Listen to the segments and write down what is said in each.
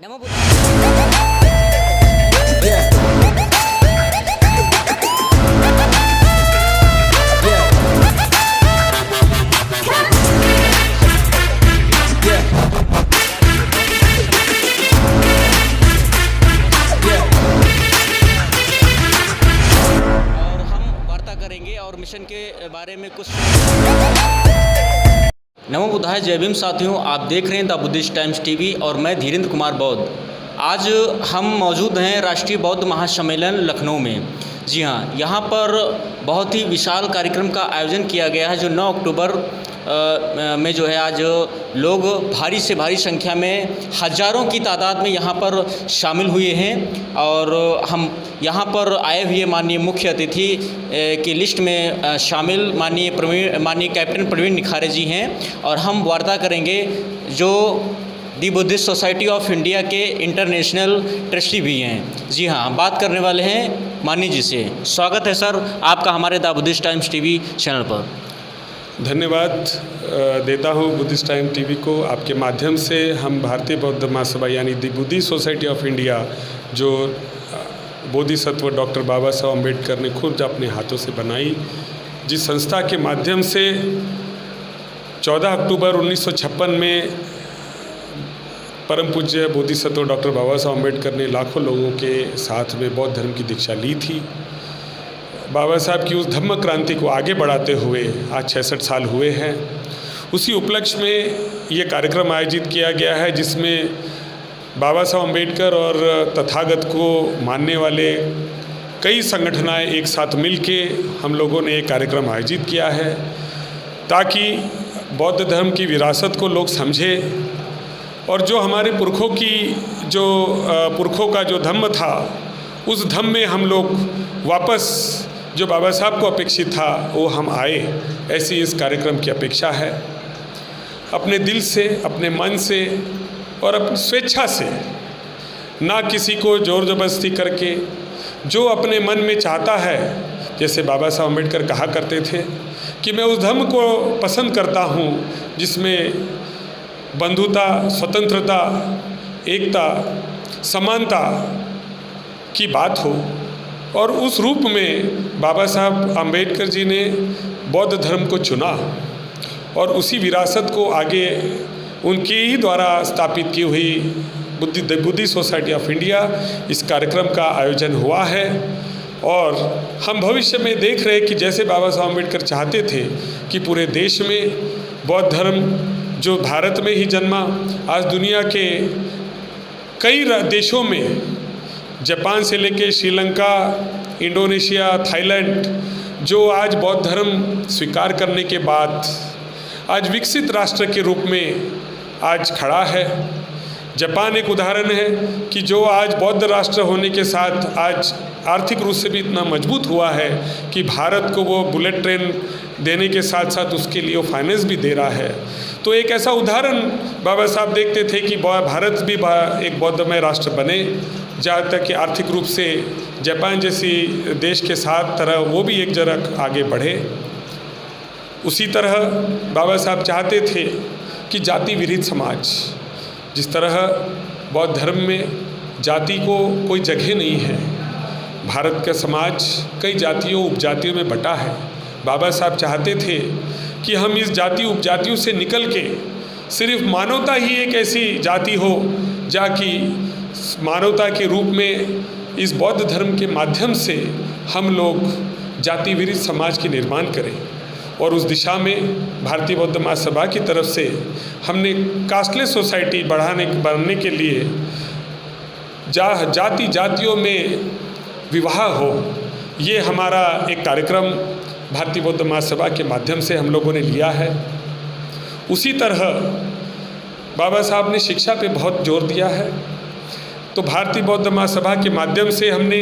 नमो बुद्धाय। और हम वार्ता करेंगे और मिशन के बारे में कुछ। नमो बुद्धाय, जय भीम साथियों, आप देख रहे हैं द बुद्धिस्ट टाइम्स टीवी और मैं धीरेन्द्र कुमार बौद्ध। आज हम मौजूद हैं राष्ट्रीय बौद्ध महासम्मेलन लखनऊ में। जी हाँ, यहाँ पर बहुत ही विशाल कार्यक्रम का आयोजन किया गया है जो 9 अक्टूबर में जो है आज लोग भारी से भारी संख्या में हज़ारों की तादाद में यहाँ पर शामिल हुए हैं। और हम यहाँ पर आए हुए माननीय मुख्य अतिथि की लिस्ट में शामिल माननीय कैप्टन प्रवीण निखारे जी हैं और हम वार्ता करेंगे जो दी बुद्धिस्ट सोसाइटी ऑफ इंडिया के इंटरनेशनल ट्रस्टी भी हैं। जी हाँ, हम बात करने वाले हैं माननीय जी से। स्वागत है सर आपका हमारे the Buddhist times TV channel पर। धन्यवाद देता हूँ बुद्धिस्ट टाइम टीवी को। आपके माध्यम से हम भारतीय बौद्ध महासभा यानी दी बुद्धिस्ट सोसाइटी ऑफ इंडिया जो बोधिसत्व डॉक्टर बाबा साहब अम्बेडकर ने खुद अपने हाथों से बनाई, जिस संस्था के माध्यम से 14 अक्टूबर 1956 में परम पूज्य बोधिसत्व डॉक्टर बाबा साहब अम्बेडकर ने लाखों लोगों के साथ में बौद्ध धर्म की दीक्षा ली थी। बाबा साहब की उस धम्म क्रांति को आगे बढ़ाते हुए आज 66 साल हुए हैं। उसी उपलक्ष्य में ये कार्यक्रम आयोजित किया गया है जिसमें बाबा साहब अम्बेडकर और तथागत को मानने वाले कई संगठनाएं एक साथ मिलके हम लोगों ने एक कार्यक्रम आयोजित किया है ताकि बौद्ध धर्म की विरासत को लोग समझें और जो हमारे पुरखों का जो धम्म था उस धम्म में हम लोग वापस जो बाबा साहब को अपेक्षित था वो हम आए, ऐसी इस कार्यक्रम की अपेक्षा है। अपने दिल से, अपने मन से और अपनी स्वेच्छा से, ना किसी को जोर जबरदस्ती करके, जो अपने मन में चाहता है। जैसे बाबा साहब अम्बेडकर कहा करते थे कि मैं उस धर्म को पसंद करता हूँ जिसमें बंधुता, स्वतंत्रता, एकता, समानता की बात हो। और उस रूप में बाबा साहब अम्बेडकर जी ने बौद्ध धर्म को चुना और उसी विरासत को आगे उनके ही द्वारा स्थापित की हुई बुद्धिस्ट सोसाइटी ऑफ इंडिया इस कार्यक्रम का आयोजन हुआ है। और हम भविष्य में देख रहे हैं कि जैसे बाबा साहब अम्बेडकर चाहते थे कि पूरे देश में बौद्ध धर्म जो भारत में ही जन्मा, आज दुनिया के कई देशों में, जापान से लेके श्रीलंका, इंडोनेशिया, थाईलैंड, जो आज बौद्ध धर्म स्वीकार करने के बाद आज विकसित राष्ट्र के रूप में आज खड़ा है। जापान एक उदाहरण है कि जो आज बौद्ध राष्ट्र होने के साथ आज आर्थिक रूप से भी इतना मजबूत हुआ है कि भारत को वो बुलेट ट्रेन देने के साथ साथ उसके लिए वो फाइनेंस भी दे रहा है। तो एक ऐसा उदाहरण बाबा साहब देखते थे कि भारत भी एक बौद्धमय राष्ट्र बने, जहाँ तक कि आर्थिक रूप से जापान जैसी देश के साथ तरह वो भी एक जरा आगे बढ़े। उसी तरह बाबा साहब चाहते थे कि जाति विरहित समाज, जिस तरह बौद्ध धर्म में जाति को कोई जगह नहीं है, भारत का समाज कई जातियों उपजातियों में बटा है। बाबा साहब चाहते थे कि हम इस जाति उपजातियों से निकल के सिर्फ मानवता ही एक ऐसी जाति हो जाकि मानवता के रूप में इस बौद्ध धर्म के माध्यम से हम लोग जाति विरहित समाज के निर्माण करें। और उस दिशा में भारतीय बौद्ध महासभा की तरफ से हमने कास्टलेस सोसाइटी बढ़ाने के लिए जातियों में विवाह हो, ये हमारा एक कार्यक्रम भारतीय बौद्ध महासभा के माध्यम से हम लोगों ने लिया है। उसी तरह बाबा साहब ने शिक्षा पे बहुत जोर दिया है, तो भारतीय बौद्ध महासभा के माध्यम से हमने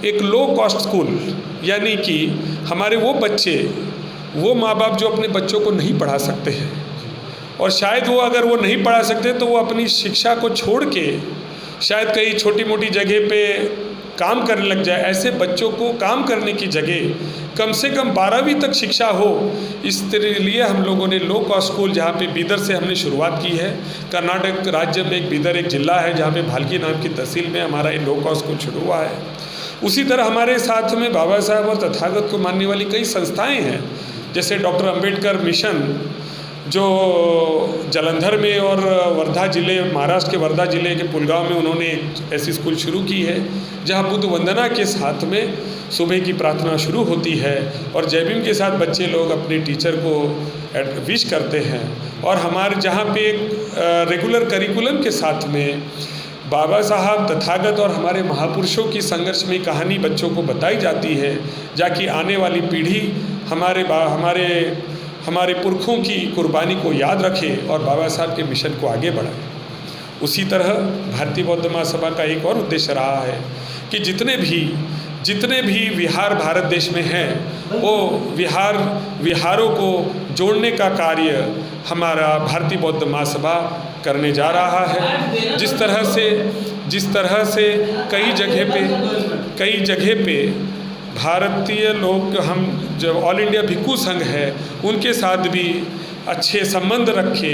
एक लो कॉस्ट स्कूल, यानी कि हमारे वो माँ बाप जो अपने बच्चों को नहीं पढ़ा सकते हैं और शायद वो अगर वो नहीं पढ़ा सकते तो वो अपनी शिक्षा को छोड़ के शायद कहीं छोटी मोटी जगह पे काम करने लग जाए, ऐसे बच्चों को काम करने की जगह कम से कम 12वीं तक शिक्षा हो, इस लिए हम लोगों ने लो कॉस्ट स्कूल, जहाँ पे बीदर से हमने शुरुआत की है। कर्नाटक राज्य में एक बीदर एक ज़िला है जहाँ पे भालकी नाम की तहसील में हमारा ये लो कॉस्ट स्कूल शुरू हुआ है। उसी तरह हमारे साथ में बाबा साहब और तथागत को मानने वाली कई संस्थाएँ हैं, जैसे डॉक्टर अंबेडकर मिशन जो जालंधर में और वर्धा ज़िले, महाराष्ट्र के वर्धा ज़िले के पुलगांव में उन्होंने एक ऐसी स्कूल शुरू की है जहां बुद्ध वंदना के साथ में सुबह की प्रार्थना शुरू होती है और जय भीम के साथ बच्चे लोग अपने टीचर को विश करते हैं। और हमारे जहां पे एक रेगुलर करिकुलम के साथ में बाबा साहब, तथागत और हमारे महापुरुषों की संघर्ष में कहानी बच्चों को बताई जाती है, जाकि आने वाली पीढ़ी हमारे पुरखों की कुर्बानी को याद रखे और बाबा साहब के मिशन को आगे बढ़ाए। उसी तरह भारतीय बौद्ध महासभा का एक और उद्देश्य रहा है कि जितने भी विहार भारत देश में हैं, वो विहारों को जोड़ने का कार्य हमारा भारतीय बौद्ध महासभा करने जा रहा है। जिस तरह से कई जगह पे भारतीय लोग, हम जब ऑल इंडिया भिक्खू संघ है उनके साथ भी अच्छे संबंध रखे,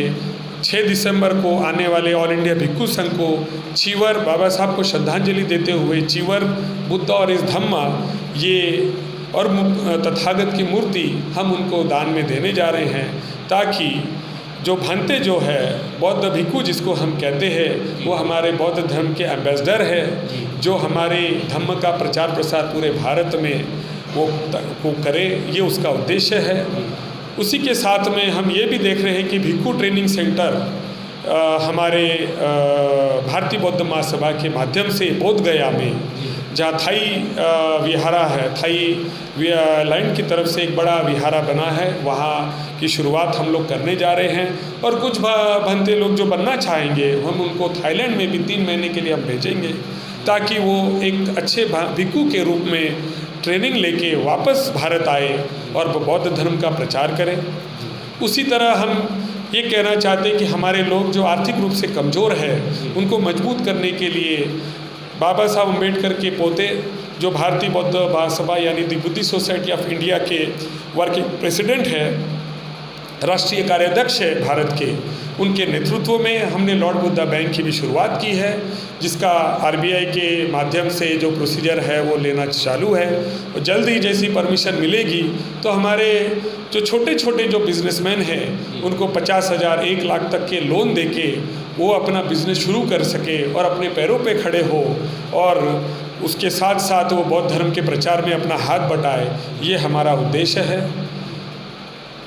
6 दिसंबर को आने वाले ऑल इंडिया भिक्खू संघ को चीवर, बाबा साहब को श्रद्धांजलि देते हुए चीवर, बुद्ध और इस धम्मा ये और तथागत की मूर्ति हम उनको दान में देने जा रहे हैं, ताकि जो भंते जो है बौद्ध भिक्खू जिसको हम कहते हैं, वो हमारे बौद्ध धर्म के एम्बेसडर है, जो हमारे धम्म का प्रचार प्रसार पूरे भारत में वो करे, ये उसका उद्देश्य है। उसी के साथ में हम ये भी देख रहे हैं कि भिक्खू ट्रेनिंग सेंटर हमारे भारतीय बौद्ध महासभा के माध्यम से बोध गया में, जहाँ थाई विहारा है, थाई लैंड की तरफ से एक बड़ा विहारा बना है, वहाँ की शुरुआत हम लोग करने जा रहे हैं। और कुछ भंते लोग जो बनना चाहेंगे, हम उनको थाईलैंड में भी 3 महीने के लिए हम भेजेंगे, ताकि वो एक अच्छे भिक्खू के रूप में ट्रेनिंग लेके वापस भारत आए और बौद्ध धर्म का प्रचार करें। उसी तरह हम ये कहना चाहते हैं कि हमारे लोग जो आर्थिक रूप से कमज़ोर है, उनको मजबूत करने के लिए बाबा साहब अम्बेडकर के पोते, जो भारतीय बौद्ध महासभा यानी the Buddhist society of India के वर्किंग प्रेसिडेंट है, राष्ट्रीय कार्याध्यक्ष है भारत के, उनके नेतृत्व में हमने लॉर्ड बुद्धा बैंक की भी शुरुआत की है, जिसका RBI के माध्यम से जो प्रोसीजर है वो लेना चालू है। और जल्द ही जैसी परमिशन मिलेगी तो हमारे जो छोटे छोटे जो बिजनेसमैन हैं, उनको 50,000 1 लाख तक के लोन देके वो अपना बिजनेस शुरू कर सके और अपने पैरों पे खड़े हो, और उसके साथ साथ वो बौद्ध धर्म के प्रचार में अपना हाथ बटाए, ये हमारा उद्देश्य है।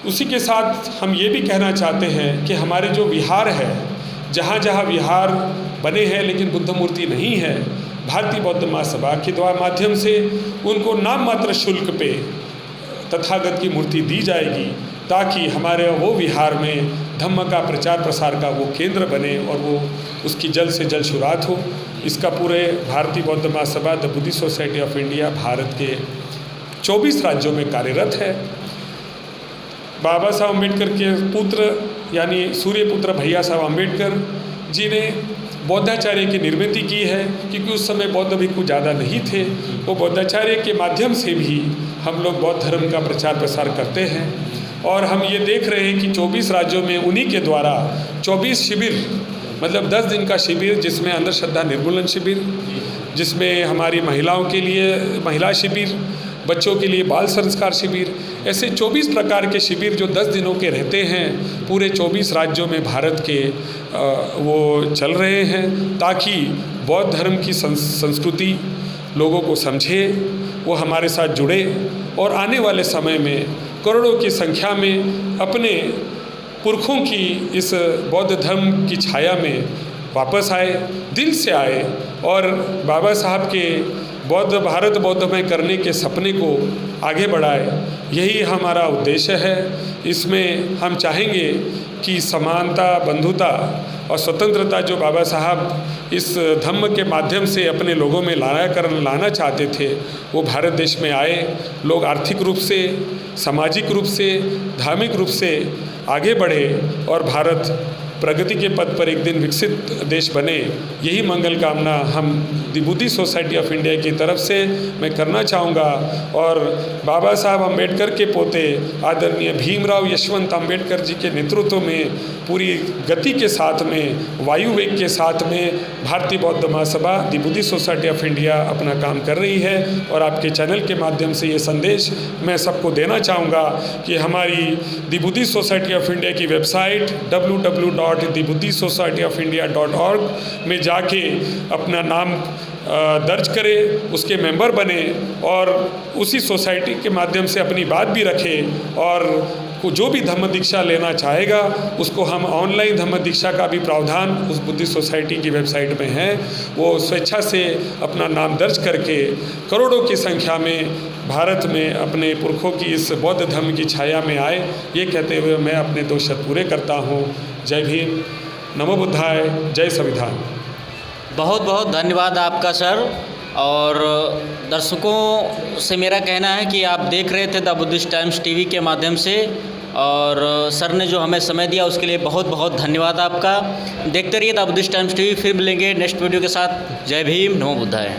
उसी के साथ हम ये भी कहना चाहते हैं कि हमारे जो विहार है, जहाँ जहाँ विहार बने हैं लेकिन बुद्ध मूर्ति नहीं है, भारतीय बौद्ध महासभा के द्वारा माध्यम से उनको नाम मात्र शुल्क पे तथागत की मूर्ति दी जाएगी, ताकि हमारे वो विहार में धम्म का प्रचार प्रसार का वो केंद्र बने और वो उसकी जल्द से जल्द शुरुआत हो। इसका पूरे Bharatiya Bauddha Mahasabha the Buddhist society of India Bharat के 24 राज्यों में कार्यरत है। बाबा साहब अम्बेडकर के पुत्र यानी सूर्य पुत्र भैया साहब अम्बेडकर जी ने बौद्धाचार्य की निर्मिति की है, क्योंकि उस समय बौद्ध भिक्खु ज़्यादा नहीं थे। वो बौद्धाचार्य के माध्यम से भी हम लोग बौद्ध धर्म का प्रचार प्रसार करते हैं, और हम ये देख रहे हैं कि 24 राज्यों में उन्हीं के द्वारा 24 शिविर, मतलब 10 दिन का शिविर, जिसमें अंधश्रद्धा निर्मूलन शिविर, जिसमें हमारी महिलाओं के लिए महिला शिविर, बच्चों के लिए बाल संस्कार शिविर, ऐसे 24 प्रकार के शिविर जो 10 दिनों के रहते हैं पूरे 24 राज्यों में भारत के वो चल रहे हैं, ताकि बौद्ध धर्म की संस्कृति लोगों को समझे, वो हमारे साथ जुड़े और आने वाले समय में करोड़ों की संख्या में अपने पुरखों की इस बौद्ध धर्म की छाया में वापस आए, दिल से आए, और बाबा साहब के भारत बौद्धमय करने के सपने को आगे बढ़ाए। यही हमारा उद्देश्य है। इसमें हम चाहेंगे कि समानता, बंधुता और स्वतंत्रता जो बाबा साहब इस धम्म के माध्यम से अपने लोगों में लाना चाहते थे, वो भारत देश में आए। लोग आर्थिक रूप से, सामाजिक रूप से, धार्मिक रूप से आगे बढ़े और भारत प्रगति के पथ पर एक दिन विकसित देश बने, यही मंगल कामना हम दी बुद्धिस्ट सोसाइटी ऑफ इंडिया की तरफ से मैं करना चाहूँगा। और बाबा साहब अम्बेडकर के पोते आदरणीय भीमराव यशवंत अम्बेडकर जी के नेतृत्व में पूरी गति के साथ में, वायु वेग के साथ में Bharatiya Bauddha Mahasabha the Buddhist society of India अपना काम कर रही है। और आपके चैनल के माध्यम से ये संदेश मैं सबको देना चाहूँगा कि हमारी दी बुद्धिस्ट सोसाइटी ऑफ इंडिया की वेबसाइट www.thebudhistsocietyofIndia.org में जाके अपना नाम दर्ज करें, उसके मेंबर बने और उसी सोसाइटी के माध्यम से अपनी बात भी रखें। और जो भी धम्म दीक्षा लेना चाहेगा उसको हम ऑनलाइन धम्म दीक्षा का भी प्रावधान उस बुद्धिस्ट सोसाइटी की वेबसाइट में है, वो स्वेच्छा से अपना नाम दर्ज करके करोड़ों की संख्या में भारत में अपने पुरखों की इस बौद्ध धर्म की छाया में आए। ये कहते हुए मैं अपने 2 शब्द पूरे करता हूँ। जय भीम, नमो बुद्धाय, जय संविधान। बहुत बहुत धन्यवाद आपका सर। और दर्शकों से मेरा कहना है कि आप देख रहे थे द बुद्धिस्ट टाइम्स टीवी के माध्यम से, और सर ने जो हमें समय दिया उसके लिए बहुत बहुत धन्यवाद आपका। देखते रहिए द बुद्धिस्ट टाइम्स टीवी, फिर मिलेंगे नेक्स्ट वीडियो के साथ। जय भीम, नमो बुद्धाय।